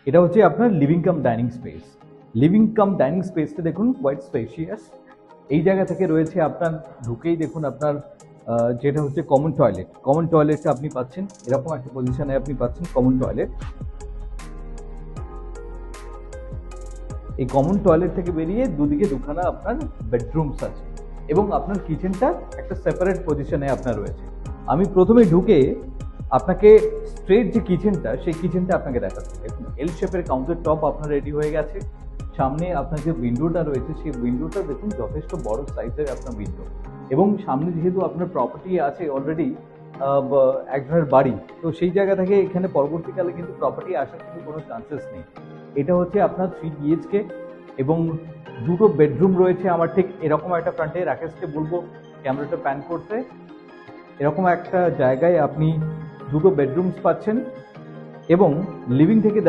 এটা হচ্ছে আপনার living cum dining space. Living cum dining স্পেসটা দেখুন কোয়াইট স্পেশিয়াস। এই জায়গা থেকে রয়েছে আপনার ঢুকেই দেখুন আপনার যেটা হচ্ছে কমন টয়লেট। কমন টয়লেটটা আপনি পাচ্ছেন এরকম একটা পজিশনে, আপনি পাচ্ছেন কমন টয়লেট। এই কমন টয়লেট থেকে বেরিয়ে দুদিকে দুখানা আপনার বেডরুমস আছে এবং আপনার কিচেনটা একটা সেপারেট পজিশনে আপনার রয়েছে। আমি প্রথমে ঢুকে আপনাকে স্ট্রেট যে কিচেনটা, সেই কিচেনটা আপনাকে দেখাচ্ছি। দেখুন এল শেপের কাউন্টার টপ আপনার রেডি হয়ে গেছে। সামনে আপনার যে উইন্ডোটা রয়েছে সেই উইন্ডোটা দেখুন যথেষ্ট বড় সাইজের আপনার উইন্ডো, এবং সামনে যেহেতু আপনার প্রপার্টি আছে অলরেডি একজনের বাড়ি, তো সেই জায়গা থেকে এখানে পরবর্তীকালে কিন্তু প্রপার্টি আসার কিন্তু কোনো চান্সেস নেই। এটা হচ্ছে আপনার 3 BHK এবং দুটো বেডরুম রয়েছে। আমার ঠিক এরকম একটা ফ্রন্টে রাকেশকে বলবো ক্যামেরাটা প্যান করতে। এরকম একটা জায়গায় আপনি দুটো বেডরুমস পাচ্ছেন এবং লিভিং থেকে